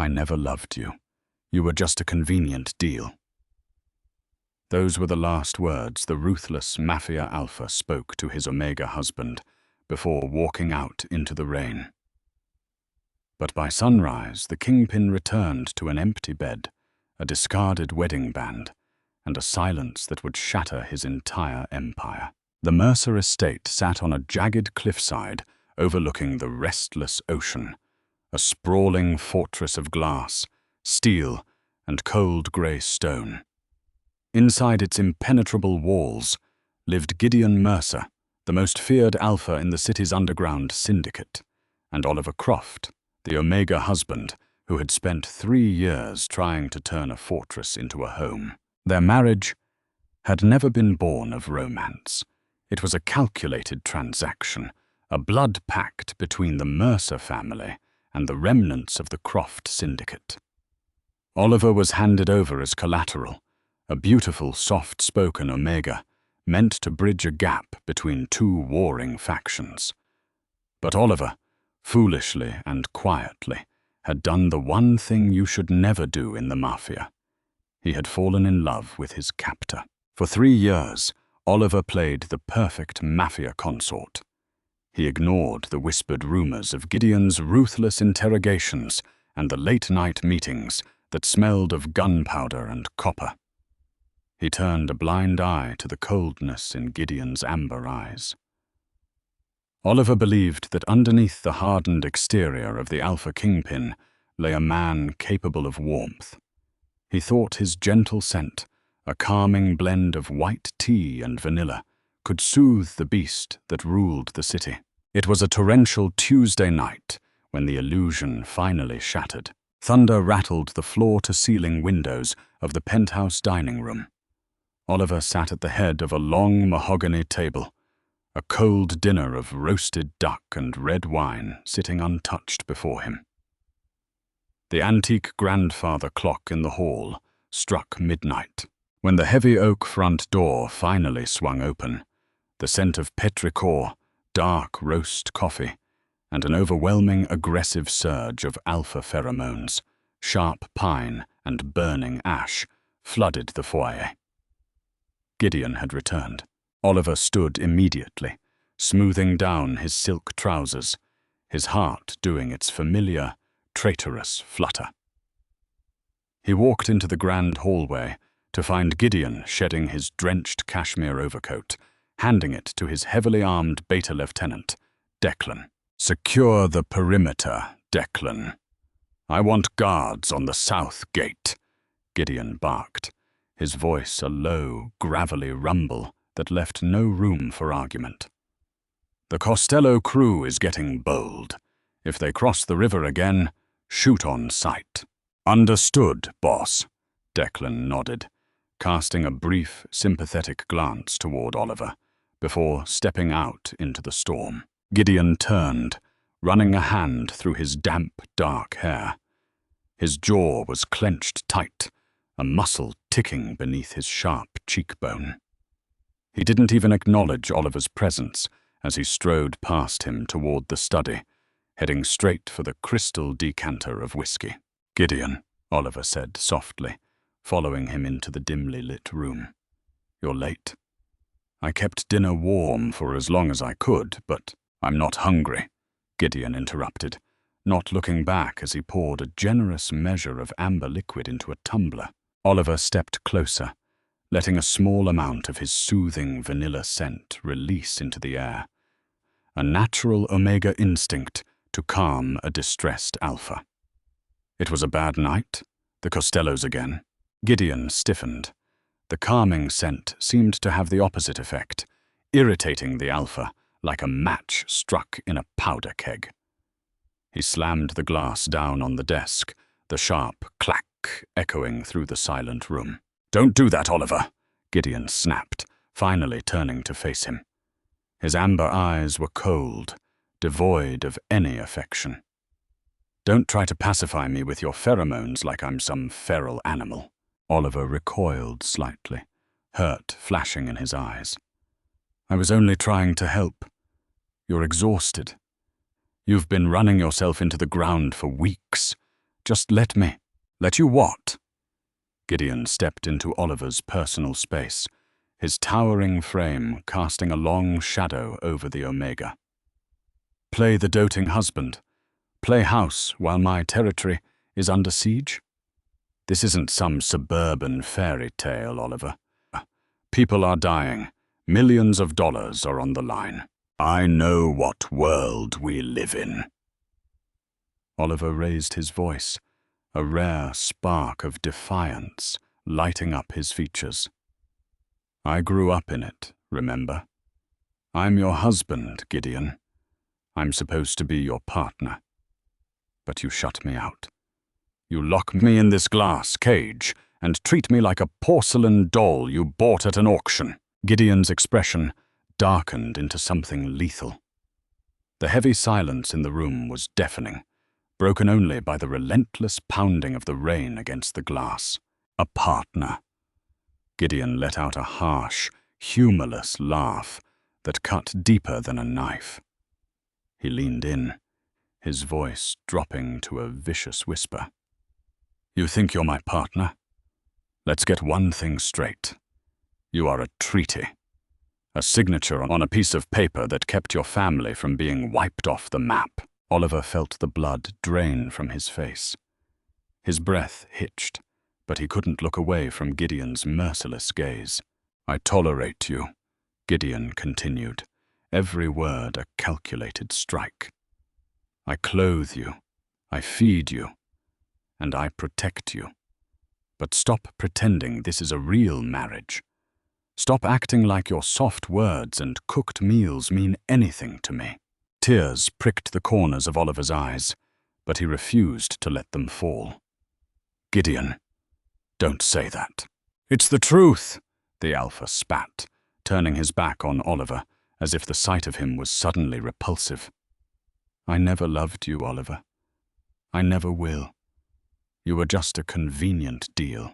I never loved you. You were just a convenient deal. Those were the last words the ruthless Mafia Alpha spoke to his Omega husband before walking out into the rain. But by sunrise, the Kingpin returned to an empty bed, a discarded wedding band, and a silence that would shatter his entire empire. The Mercer estate sat on a jagged cliffside overlooking the restless ocean, a sprawling fortress of glass, steel, and cold grey stone. Inside its impenetrable walls lived Gideon Mercer, the most feared alpha in the city's underground syndicate, and Oliver Croft, the Omega husband who had spent 3 years trying to turn a fortress into a home. Their marriage had never been born of romance. It was a calculated transaction, a blood pact between the Mercer family and the remnants of the Croft syndicate. Oliver was handed over as collateral, a beautiful, soft-spoken Omega, meant to bridge a gap between 2 warring factions. But Oliver, foolishly and quietly, had done the one thing you should never do in the Mafia. He had fallen in love with his captor. For 3 years, Oliver played the perfect Mafia consort. He ignored the whispered rumors of Gideon's ruthless interrogations and the late-night meetings that smelled of gunpowder and copper. He turned a blind eye to the coldness in Gideon's amber eyes. Oliver believed that underneath the hardened exterior of the Alpha Kingpin lay a man capable of warmth. He thought his gentle scent, a calming blend of white tea and vanilla, could soothe the beast that ruled the city. It was a torrential Tuesday night when the illusion finally shattered. Thunder rattled the floor-to-ceiling windows of the penthouse dining room. Oliver sat at the head of a long mahogany table, a cold dinner of roasted duck and red wine sitting untouched before him. The antique grandfather clock in the hall struck midnight. When the heavy oak front door finally swung open, the scent of petrichor, dark roast coffee, and an overwhelming aggressive surge of alpha pheromones, sharp pine and burning ash, flooded the foyer. Gideon had returned. Oliver stood immediately, smoothing down his silk trousers, his heart doing its familiar, traitorous flutter. He walked into the grand hallway to find Gideon shedding his drenched cashmere overcoat, handing it to his heavily armed beta lieutenant, Declan. "Secure the perimeter, Declan. I want guards on the south gate," Gideon barked, his voice a low, gravelly rumble that left no room for argument. "The Costello crew is getting bold. If they cross the river again, shoot on sight." "Understood, boss," Declan nodded, casting a brief, sympathetic glance toward Oliver before stepping out into the storm. Gideon turned, running a hand through his damp, dark hair. His jaw was clenched tight, a muscle ticking beneath his sharp cheekbone. He didn't even acknowledge Oliver's presence as he strode past him toward the study, heading straight for the crystal decanter of whiskey. "Gideon," Oliver said softly, following him into the dimly lit room. "You're late. I kept dinner warm for as long as I could, but I'm not hungry," Gideon interrupted, not looking back as he poured a generous measure of amber liquid into a tumbler. Oliver stepped closer, letting a small amount of his soothing vanilla scent release into the air, a natural Omega instinct to calm a distressed alpha. "It was a bad night? The Costellos again?" Gideon stiffened. The calming scent seemed to have the opposite effect, irritating the alpha like a match struck in a powder keg. He slammed the glass down on the desk, the sharp clack echoing through the silent room. "Don't do that, Oliver," Gideon snapped, finally turning to face him. His amber eyes were cold, devoid of any affection. "Don't try to pacify me with your pheromones like I'm some feral animal." Oliver recoiled slightly, hurt flashing in his eyes. "I was only trying to help. You're exhausted. You've been running yourself into the ground for weeks. Just let me. Let you what? Gideon stepped into Oliver's personal space, his towering frame casting a long shadow over the Omega. Play the doting husband. Play house while my territory is under siege? This isn't some suburban fairy tale, Oliver. People are dying. Millions of dollars are on the line. I know what world we live in. Oliver raised his voice, a rare spark of defiance lighting up his features. I grew up in it, remember? I'm your husband, Gideon. I'm supposed to be your partner. But you shut me out. You lock me in this glass cage and treat me like a porcelain doll you bought at an auction. Gideon's expression darkened into something lethal. The heavy silence in the room was deafening, broken only by the relentless pounding of the rain against the glass. A partner. Gideon let out a harsh, humorless laugh that cut deeper than a knife. He leaned in, his voice dropping to a vicious whisper. You think you're my partner? Let's get one thing straight. You are a treaty. A signature on a piece of paper that kept your family from being wiped off the map. Oliver felt the blood drain from his face. His breath hitched, but he couldn't look away from Gideon's merciless gaze. I tolerate you, Gideon continued, every word a calculated strike. I clothe you, I feed you, and I protect you. But stop pretending this is a real marriage. Stop acting like your soft words and cooked meals mean anything to me. Tears pricked the corners of Oliver's eyes, but he refused to let them fall. Gideon, don't say that. It's the truth, the Alpha spat, turning his back on Oliver, as if the sight of him was suddenly repulsive. I never loved you, Oliver. I never will. You were just a convenient deal.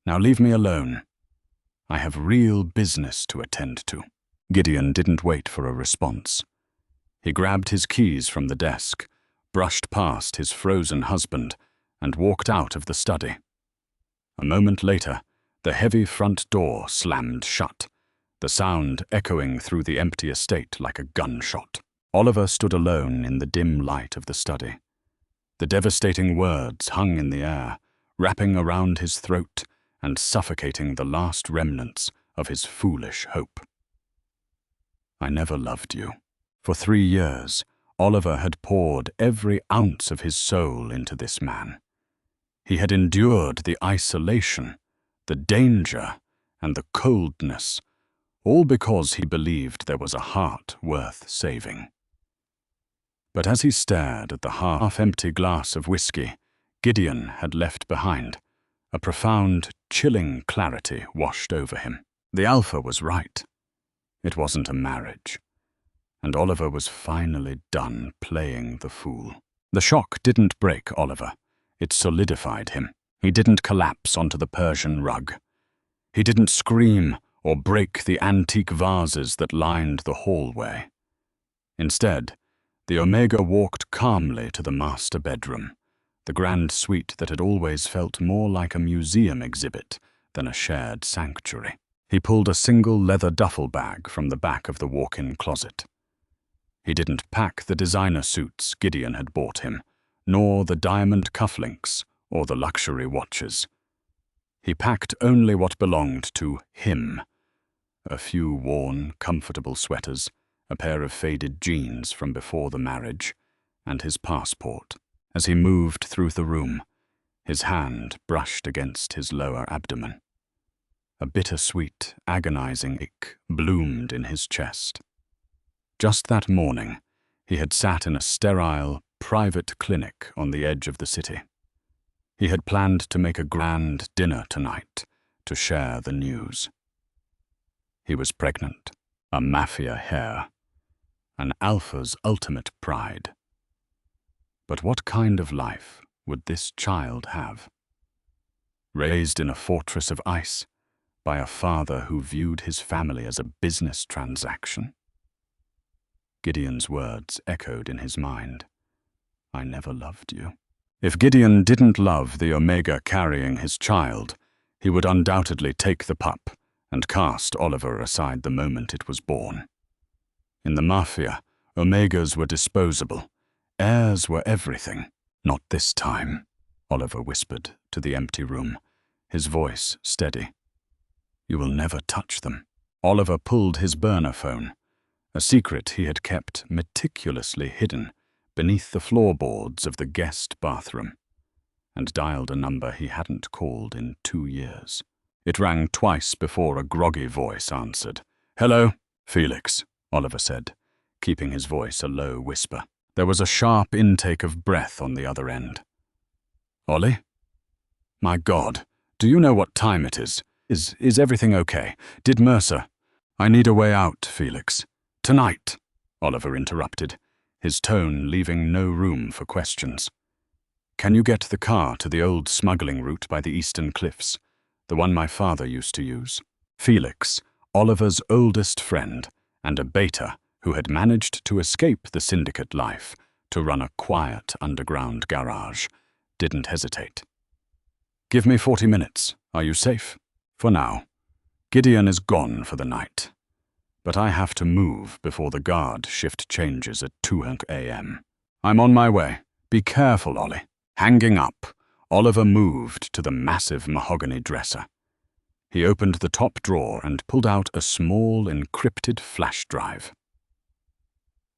Now leave me alone. I have real business to attend to. Gideon didn't wait for a response. He grabbed his keys from the desk, brushed past his frozen husband, and walked out of the study. A moment later, the heavy front door slammed shut, the sound echoing through the empty estate like a gunshot. Oliver stood alone in the dim light of the study. The devastating words hung in the air, wrapping around his throat and suffocating the last remnants of his foolish hope. I never loved you. For 3 years, Oliver had poured every ounce of his soul into this man. He had endured the isolation, the danger, and the coldness, all because he believed there was a heart worth saving. But as he stared at the half-empty glass of whiskey Gideon had left behind, a profound, chilling clarity washed over him. The Alpha was right. It wasn't a marriage. And Oliver was finally done playing the fool. The shock didn't break Oliver. It solidified him. He didn't collapse onto the Persian rug. He didn't scream or break the antique vases that lined the hallway. Instead, the Omega walked calmly to the master bedroom, the grand suite that had always felt more like a museum exhibit than a shared sanctuary. He pulled a single leather duffel bag from the back of the walk-in closet. He didn't pack the designer suits Gideon had bought him, nor the diamond cufflinks or the luxury watches. He packed only what belonged to him: a few worn, comfortable sweaters, a pair of faded jeans from before the marriage, and his passport. As he moved through the room, his hand brushed against his lower abdomen. A bittersweet, agonizing ache bloomed in his chest. Just that morning, he had sat in a sterile, private clinic on the edge of the city. He had planned to make a grand dinner tonight to share the news. He was pregnant, a Mafia heir, an Alpha's ultimate pride. But what kind of life would this child have? Raised in a fortress of ice by a father who viewed his family as a business transaction? Gideon's words echoed in his mind. I never loved you. If Gideon didn't love the Omega carrying his child, he would undoubtedly take the pup and cast Oliver aside the moment it was born. In the Mafia, Omegas were disposable. Heirs were everything. Not this time, Oliver whispered to the empty room, his voice steady. You will never touch them. Oliver pulled his burner phone, a secret he had kept meticulously hidden beneath the floorboards of the guest bathroom, and dialed a number he hadn't called in 2 years. It rang twice before a groggy voice answered. Hello, Felix, Oliver said, keeping his voice a low whisper. There was a sharp intake of breath on the other end. Ollie? My God, do you know what time it is? Is everything okay? Did Mercer? I need a way out, Felix. Tonight, Oliver interrupted, his tone leaving no room for questions. Can you get the car to the old smuggling route by the eastern cliffs, the one my father used to use? Felix, Oliver's oldest friend, and a beta who had managed to escape the syndicate life to run a quiet underground garage, didn't hesitate. Give me 40 minutes. Are you safe? For now. Gideon is gone for the night. But I have to move before the guard shift changes at 2 a.m. I'm on my way. Be careful, Ollie. Hanging up, Oliver moved to the massive mahogany dresser. He opened the top drawer and pulled out a small encrypted flash drive.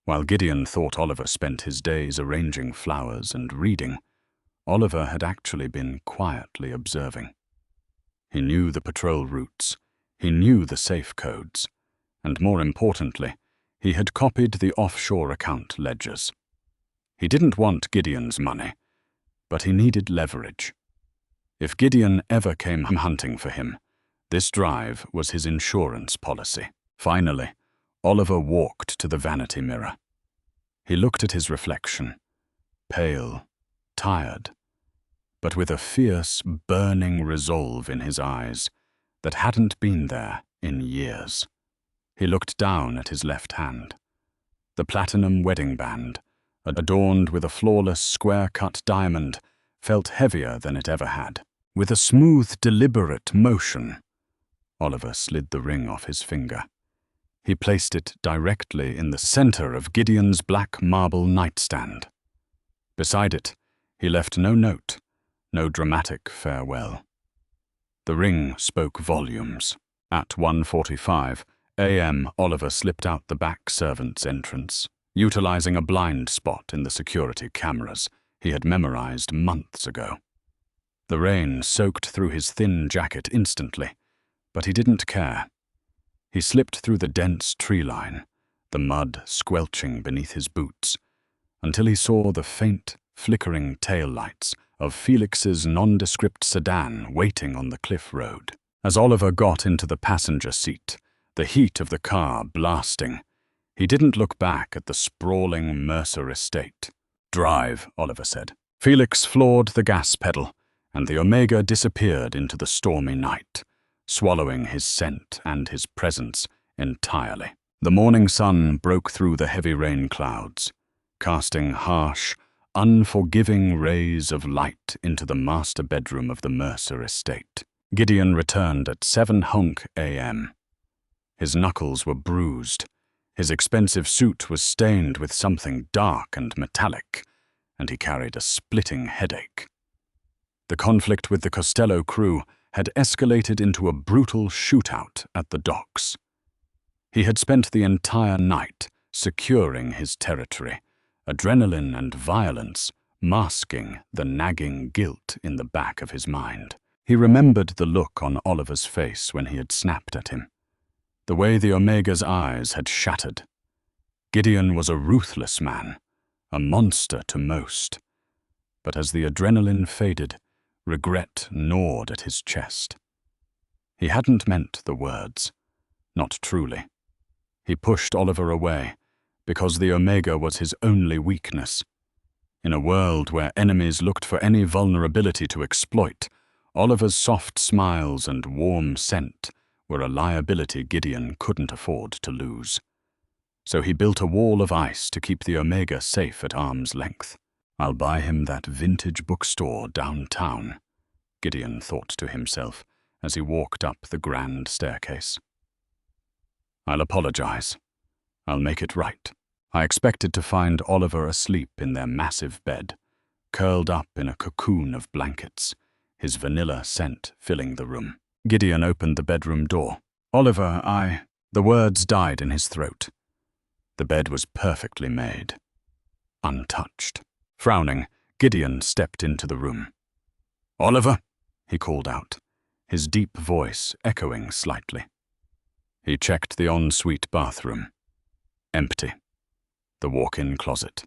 While Gideon thought Oliver spent his days arranging flowers and reading, Oliver had actually been quietly observing. He knew the patrol routes, he knew the safe codes, and more importantly, he had copied the offshore account ledgers. He didn't want Gideon's money, but he needed leverage. If Gideon ever came hunting for him, this drive was his insurance policy. Finally, Oliver walked to the vanity mirror. He looked at his reflection, pale, tired, but with a fierce, burning resolve in his eyes that hadn't been there in years. He looked down at his left hand. The platinum wedding band, adorned with a flawless square-cut diamond, felt heavier than it ever had. With a smooth, deliberate motion, Oliver slid the ring off his finger. He placed it directly in the center of Gideon's black marble nightstand. Beside it, he left no note, no dramatic farewell. The ring spoke volumes. At 1:45 a.m., Oliver slipped out the back servant's entrance, utilizing a blind spot in the security cameras he had memorized months ago. The rain soaked through his thin jacket instantly, but he didn't care. He slipped through the dense tree line, the mud squelching beneath his boots, until he saw the faint, flickering taillights of Felix's nondescript sedan waiting on the cliff road. As Oliver got into the passenger seat, the heat of the car blasting, he didn't look back at the sprawling Mercer estate. Drive, Oliver said. Felix floored the gas pedal, and the Omega disappeared into the stormy night, swallowing his scent and his presence entirely. The morning sun broke through the heavy rain clouds, casting harsh, unforgiving rays of light into the master bedroom of the Mercer estate. Gideon returned at 7 a.m. His knuckles were bruised. His expensive suit was stained with something dark and metallic, and he carried a splitting headache. The conflict with the Costello crew had escalated into a brutal shootout at the docks. He had spent the entire night securing his territory, adrenaline and violence masking the nagging guilt in the back of his mind. He remembered the look on Oliver's face when he had snapped at him, the way the Omega's eyes had shattered. Gideon was a ruthless man, a monster to most. But as the adrenaline faded, regret gnawed at his chest. He hadn't meant the words, not truly. He pushed Oliver away, because the Omega was his only weakness. In a world where enemies looked for any vulnerability to exploit, Oliver's soft smiles and warm scent were a liability Gideon couldn't afford to lose. So he built a wall of ice to keep the Omega safe at arm's length. I'll buy him that vintage bookstore downtown, Gideon thought to himself as he walked up the grand staircase. I'll apologize. I'll make it right. I expected to find Oliver asleep in their massive bed, curled up in a cocoon of blankets, his vanilla scent filling the room. Gideon opened the bedroom door. Oliver, The words died in his throat. The bed was perfectly made, untouched. Frowning, Gideon stepped into the room. Oliver, he called out, his deep voice echoing slightly. He checked the ensuite bathroom. Empty. The walk-in closet.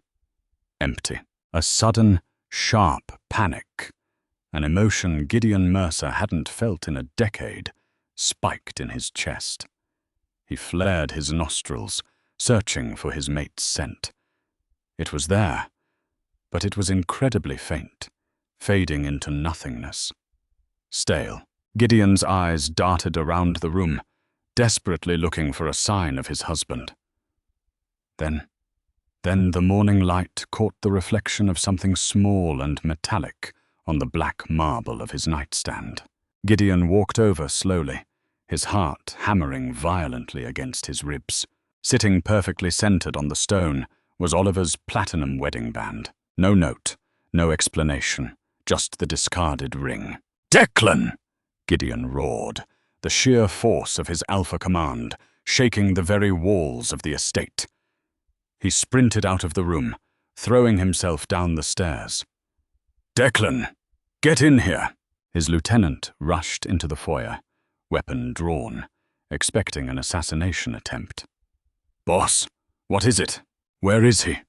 Empty. A sudden, sharp panic, an emotion Gideon Mercer hadn't felt in a decade, spiked in his chest. He flared his nostrils, searching for his mate's scent. It was there, but it was incredibly faint, fading into nothingness. Stale. Gideon's eyes darted around the room, desperately looking for a sign of his husband. Then the morning light caught the reflection of something small and metallic on the black marble of his nightstand. Gideon walked over slowly, his heart hammering violently against his ribs. Sitting perfectly centered on the stone was Oliver's platinum wedding band. No note, no explanation, just the discarded ring. Declan! Gideon roared, the sheer force of his alpha command shaking the very walls of the estate. He sprinted out of the room, throwing himself down the stairs. Declan, get in here! His lieutenant rushed into the foyer, weapon drawn, expecting an assassination attempt. Boss, what is it? Where is he?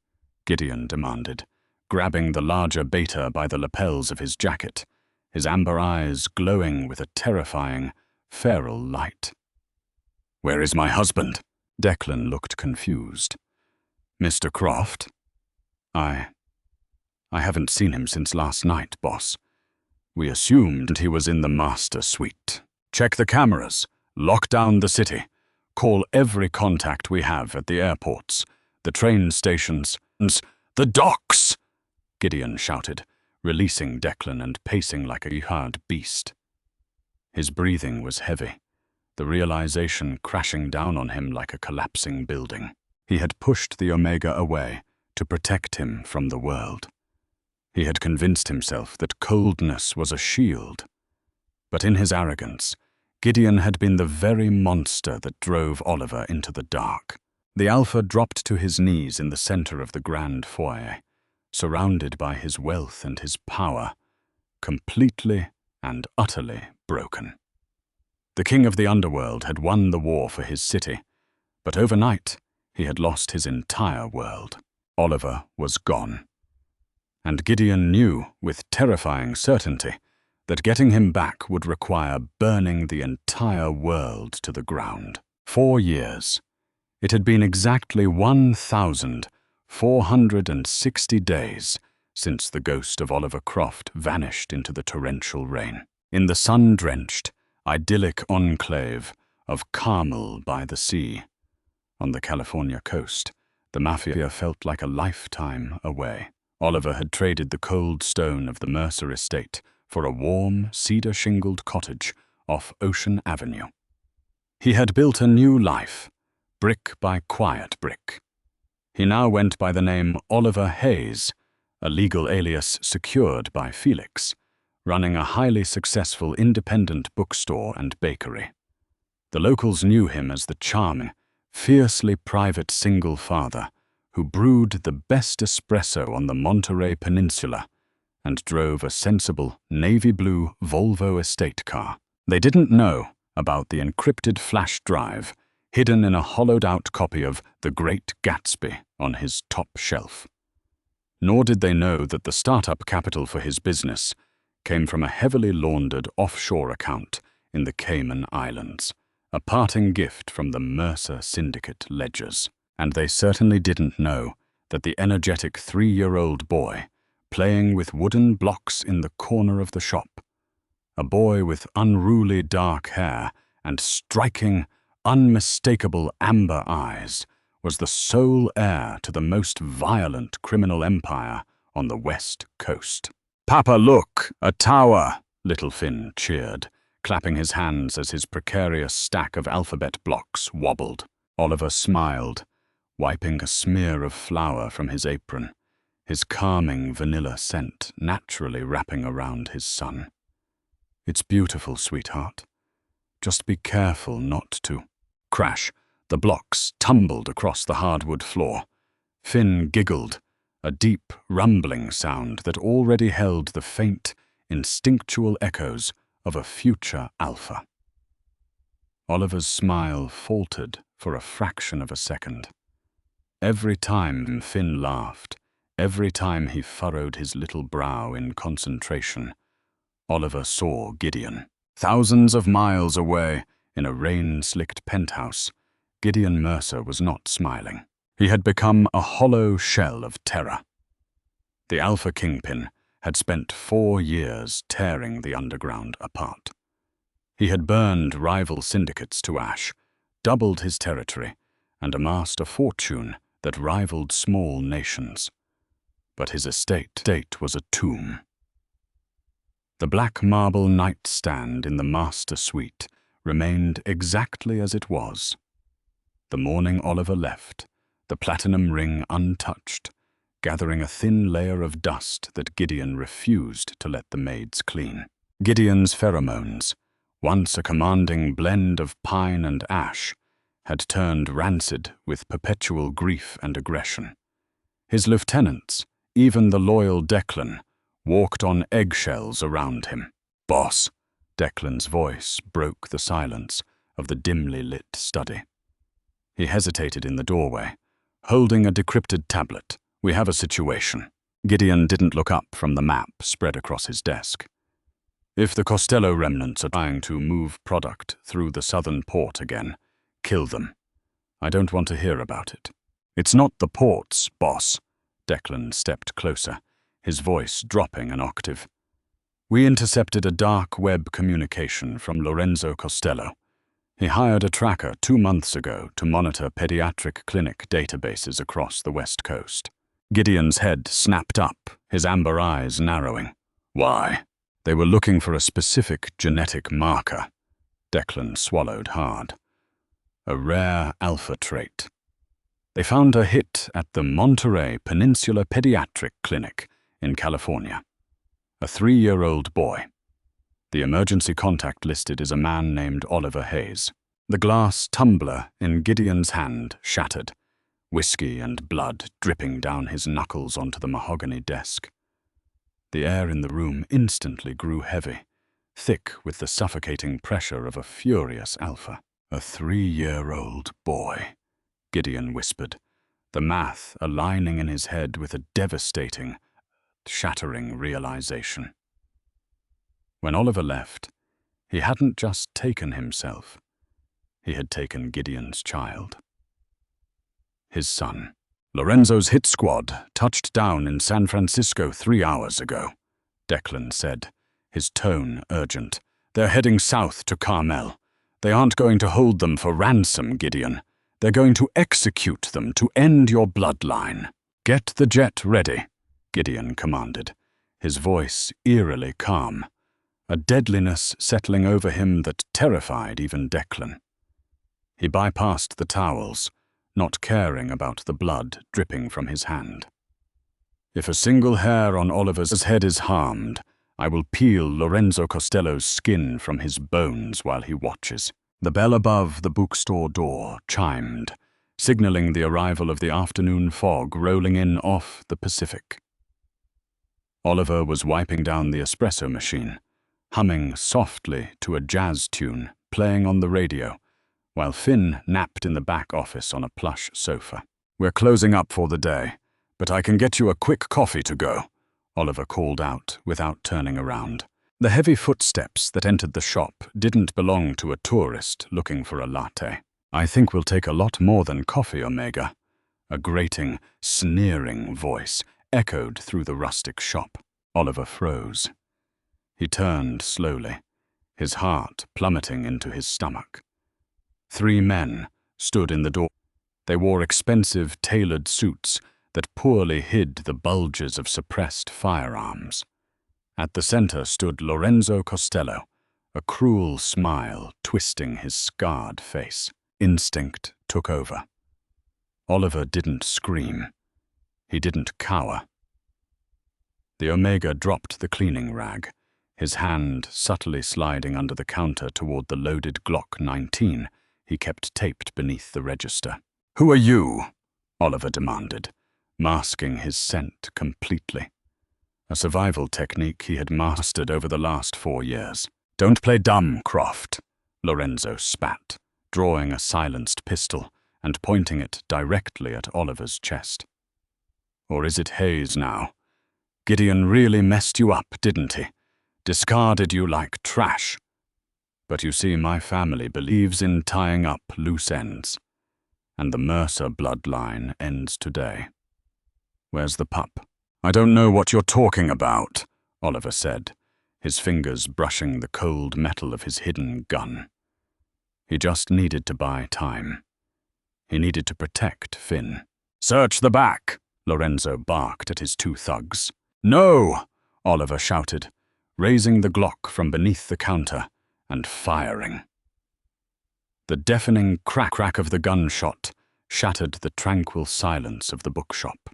Gideon demanded, grabbing the larger beta by the lapels of his jacket, his amber eyes glowing with a terrifying, feral light. Where is my husband? Declan looked confused. Mr. Croft? I haven't seen him since last night, boss. We assumed he was in the master suite. Check the cameras, lock down the city, call every contact we have at the airports, the train stations, the docks! Gideon shouted, releasing Declan and pacing like a jihad beast. His breathing was heavy, the realization crashing down on him like a collapsing building. He had pushed the Omega away to protect him from the world. He had convinced himself that coldness was a shield. But in his arrogance, Gideon had been the very monster that drove Oliver into the dark. The Alpha dropped to his knees in the center of the grand foyer, surrounded by his wealth and his power, completely and utterly broken. The king of the underworld had won the war for his city, but overnight he had lost his entire world. Oliver was gone. And Gideon knew with terrifying certainty that getting him back would require burning the entire world to the ground. 4 years. It had been exactly 1,460 days since the ghost of Oliver Croft vanished into the torrential rain. In the sun-drenched, idyllic enclave of Carmel by the sea, on the California coast, the Mafia felt like a lifetime away. Oliver had traded the cold stone of the Mercer estate for a warm, cedar-shingled cottage off Ocean Avenue. He had built a new life, brick by quiet brick. He now went by the name Oliver Hayes, a legal alias secured by Felix, running a highly successful independent bookstore and bakery. The locals knew him as the charming, fiercely private single father who brewed the best espresso on the Monterey Peninsula and drove a sensible navy blue Volvo estate car. They didn't know about the encrypted flash drive hidden in a hollowed-out copy of The Great Gatsby on his top shelf. Nor did they know that the startup capital for his business came from a heavily laundered offshore account in the Cayman Islands, a parting gift from the Mercer Syndicate ledgers. And they certainly didn't know that the energetic 3-year-old boy, playing with wooden blocks in the corner of the shop, a boy with unruly dark hair and striking, unmistakable amber eyes, was the sole heir to the most violent criminal empire on the west coast. "Papa, look! A tower!" little Finn cheered, clapping his hands as his precarious stack of alphabet blocks wobbled. Oliver smiled, wiping a smear of flour from his apron, his calming vanilla scent naturally wrapping around his son. "It's beautiful, sweetheart. Just be careful not to." Crash! The blocks tumbled across the hardwood floor. Finn giggled, a deep, rumbling sound that already held the faint, instinctual echoes of a future Alpha. Oliver's smile faltered for a fraction of a second. Every time Finn laughed, every time he furrowed his little brow in concentration, Oliver saw Gideon. Thousands of miles away, in a rain-slicked penthouse, Gideon Mercer was not smiling. He had become a hollow shell of terror. The Alpha Kingpin had spent 4 years tearing the underground apart. He had burned rival syndicates to ash, doubled his territory, and amassed a fortune that rivaled small nations. But his estate was a tomb. The black marble nightstand in the master suite remained exactly as it was. The morning Oliver left, the platinum ring untouched, gathering a thin layer of dust that Gideon refused to let the maids clean. Gideon's pheromones, once a commanding blend of pine and ash, had turned rancid with perpetual grief and aggression. His lieutenants, even the loyal Declan, walked on eggshells around him. "Boss," Declan's voice broke the silence of the dimly lit study. He hesitated in the doorway, holding a decrypted tablet. "We have a situation." Gideon didn't look up from the map spread across his desk. "If the Costello remnants are trying to move product through the southern port again, kill them. I don't want to hear about it." "It's not the ports, boss." Declan stepped closer, his voice dropping an octave. "We intercepted a dark web communication from Lorenzo Costello. He hired a tracker 2 months ago to monitor pediatric clinic databases across the West Coast." Gideon's head snapped up, his amber eyes narrowing. "Why?" "They were looking for a specific genetic marker." Declan swallowed hard. "A rare alpha trait. They found a hit at the Monterey Peninsula Pediatric Clinic in California. A 3-year-old boy. The emergency contact listed is a man named Oliver Hayes." The glass tumbler in Gideon's hand shattered, whiskey and blood dripping down his knuckles onto the mahogany desk. The air in the room instantly grew heavy, thick with the suffocating pressure of a furious Alpha. "A 3-year-old boy," Gideon whispered, the math aligning in his head with a devastating, shattering realization. When Oliver left, he hadn't just taken himself. He had taken Gideon's child. His son. "Lorenzo's hit squad touched down in San Francisco 3 hours ago," Declan said, his tone urgent. "They're heading south to Carmel. They aren't going to hold them for ransom, Gideon. They're going to execute them to end your bloodline." "Get the jet ready," Gideon commanded, his voice eerily calm, a deadliness settling over him that terrified even Declan. He bypassed the towels, not caring about the blood dripping from his hand. "If a single hair on Oliver's head is harmed, I will peel Lorenzo Costello's skin from his bones while he watches." The bell above the bookstore door chimed, signaling the arrival of the afternoon fog rolling in off the Pacific. Oliver was wiping down the espresso machine, humming softly to a jazz tune playing on the radio, while Finn napped in the back office on a plush sofa. "We're closing up for the day, but I can get you a quick coffee to go," Oliver called out without turning around. The heavy footsteps that entered the shop didn't belong to a tourist looking for a latte. "I think we'll take a lot more than coffee, Omega." A grating, sneering voice echoed through the rustic shop. Oliver froze. He turned slowly, his heart plummeting into his stomach. 3 men stood in the door. They wore expensive, tailored suits that poorly hid the bulges of suppressed firearms. At the center stood Lorenzo Costello, a cruel smile twisting his scarred face. Instinct took over. Oliver didn't scream. He didn't cower. The Omega dropped the cleaning rag, his hand subtly sliding under the counter toward the loaded Glock 19 he kept taped beneath the register. "Who are you?" Oliver demanded, masking his scent completely. A survival technique he had mastered over the last 4 years. "Don't play dumb, Croft," Lorenzo spat, drawing a silenced pistol and pointing it directly at Oliver's chest. "Or is it Hayes now? Gideon really messed you up, didn't he? Discarded you like trash. But you see, my family believes in tying up loose ends, and the Mercer bloodline ends today. Where's the pup?" "I don't know what you're talking about," Oliver said, his fingers brushing the cold metal of his hidden gun. He just needed to buy time. He needed to protect Finn. "Search the back," Lorenzo barked at his 2 thugs. "No!" Oliver shouted, raising the Glock from beneath the counter and firing. The deafening crack of the gunshot shattered the tranquil silence of the bookshop.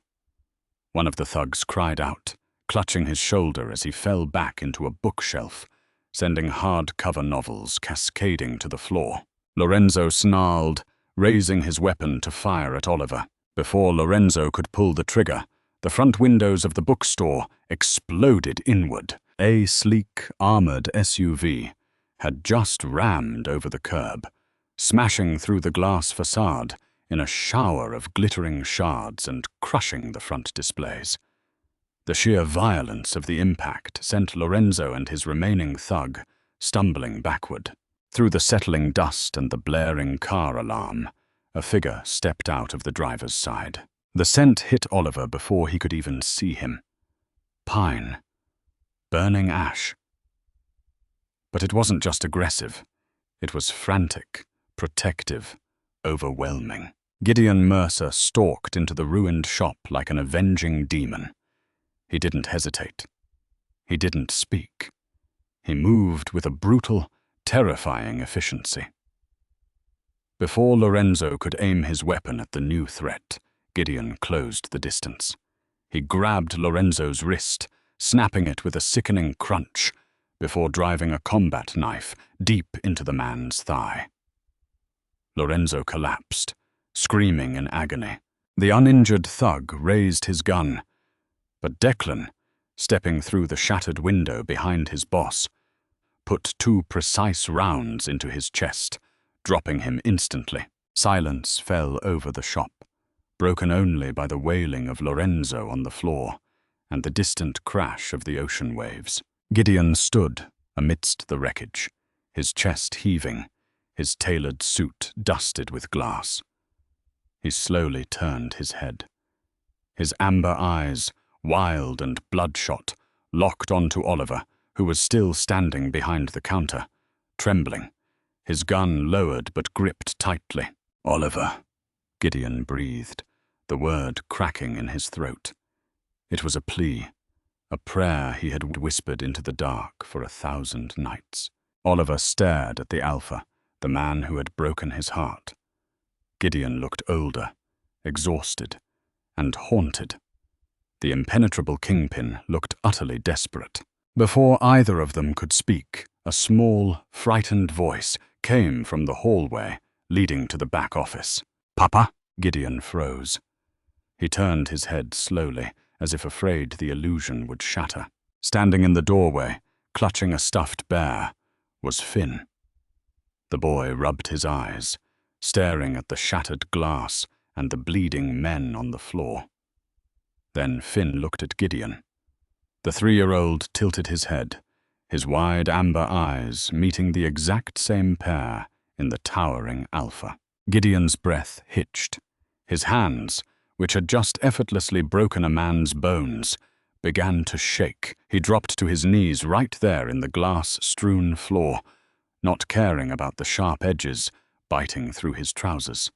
One of the thugs cried out, clutching his shoulder as he fell back into a bookshelf, sending hardcover novels cascading to the floor. Lorenzo snarled, raising his weapon to fire at Oliver. Before Lorenzo could pull the trigger, the front windows of the bookstore exploded inward. A sleek, armored SUV had just rammed over the curb, smashing through the glass facade in a shower of glittering shards and crushing the front displays. The sheer violence of the impact sent Lorenzo and his remaining thug stumbling backward. Through the settling dust and the blaring car alarm, a figure stepped out of the driver's side. The scent hit Oliver before he could even see him. Pine. Burning ash. But it wasn't just aggressive. It was frantic, protective, overwhelming. Gideon Mercer stalked into the ruined shop like an avenging demon. He didn't hesitate. He didn't speak. He moved with a brutal, terrifying efficiency. Before Lorenzo could aim his weapon at the new threat, Gideon closed the distance. He grabbed Lorenzo's wrist, snapping it with a sickening crunch, before driving a combat knife deep into the man's thigh. Lorenzo collapsed, screaming in agony. The uninjured thug raised his gun, but Declan, stepping through the shattered window behind his boss, put 2 precise rounds into his chest, dropping him instantly. Silence fell over the shop, broken only by the wailing of Lorenzo on the floor and the distant crash of the ocean waves. Gideon stood amidst the wreckage, his chest heaving, his tailored suit dusted with glass. He slowly turned his head. His amber eyes, wild and bloodshot, locked onto Oliver, who was still standing behind the counter, trembling, his gun lowered but gripped tightly. "Oliver," Gideon breathed, the word cracking in his throat. It was a plea, a prayer he had whispered into the dark for 1,000 nights. Oliver stared at the Alpha, the man who had broken his heart. Gideon looked older, exhausted, and haunted. The impenetrable kingpin looked utterly desperate. Before either of them could speak, a small, frightened voice came from the hallway leading to the back office. "Papa?" Gideon froze. He turned his head slowly, as if afraid the illusion would shatter. Standing in the doorway, clutching a stuffed bear, was Finn. The boy rubbed his eyes, staring at the shattered glass and the bleeding men on the floor. Then Finn looked at Gideon. The 3-year-old tilted his head, his wide amber eyes meeting the exact same pair in the towering Alpha. Gideon's breath hitched. His hands, which had just effortlessly broken a man's bones, began to shake. He dropped to his knees right there in the glass-strewn floor, not caring about the sharp edges biting through his trousers.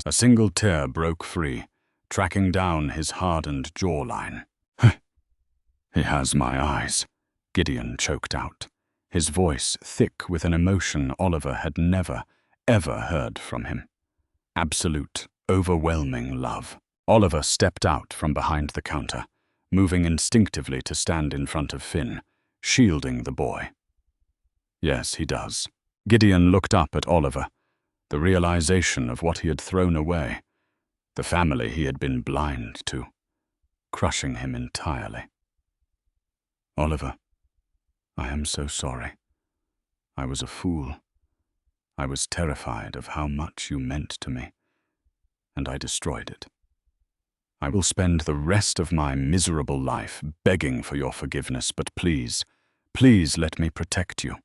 A single tear broke free, tracking down his hardened jawline. He has my eyes, Gideon choked out, his voice thick with an emotion Oliver had never, ever heard from him. Absolute, overwhelming love. Oliver stepped out from behind the counter, moving instinctively to stand in front of Finn, shielding the boy. Yes, he does. Gideon looked up at Oliver, the realization of what he had thrown away, the family he had been blind to, crushing him entirely. Oliver, I am so sorry. I was a fool. I was terrified of how much you meant to me, and I destroyed it. I will spend the rest of my miserable life begging for your forgiveness, but please, please let me protect you,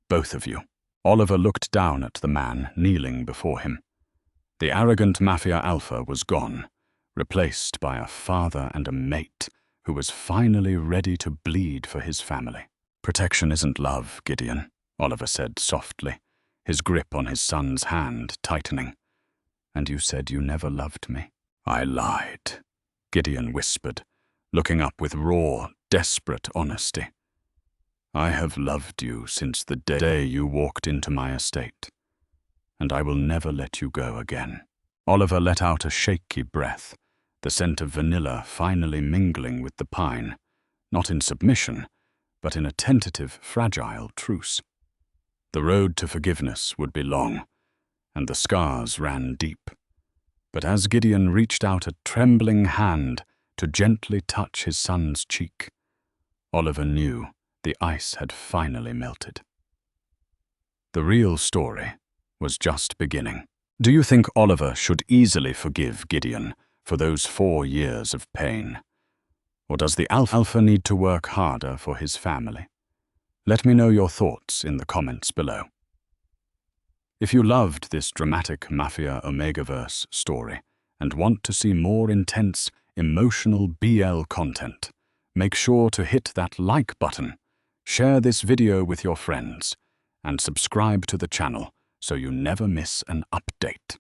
both of you. Oliver looked down at the man kneeling before him. The arrogant Mafia Alpha was gone, replaced by a father and a mate who was finally ready to bleed for his family. Protection isn't love, Gideon, Oliver said softly, his grip on his son's hand tightening. And you said you never loved me. I lied, Gideon whispered, looking up with raw, desperate honesty. I have loved you since the day you walked into my estate, and I will never let you go again. Oliver let out a shaky breath, the scent of vanilla finally mingling with the pine, not in submission, but in a tentative, fragile truce. The road to forgiveness would be long, and the scars ran deep. But as Gideon reached out a trembling hand to gently touch his son's cheek, Oliver knew the ice had finally melted. The real story was just beginning. Do you think Oliver should easily forgive Gideon for those 4 years of pain? Or does the Alpha need to work harder for his family? Let me know your thoughts in the comments below. If you loved this dramatic Mafia Omegaverse story and want to see more intense, emotional BL content, make sure to hit that like button, share this video with your friends, and subscribe to the channel so you never miss an update.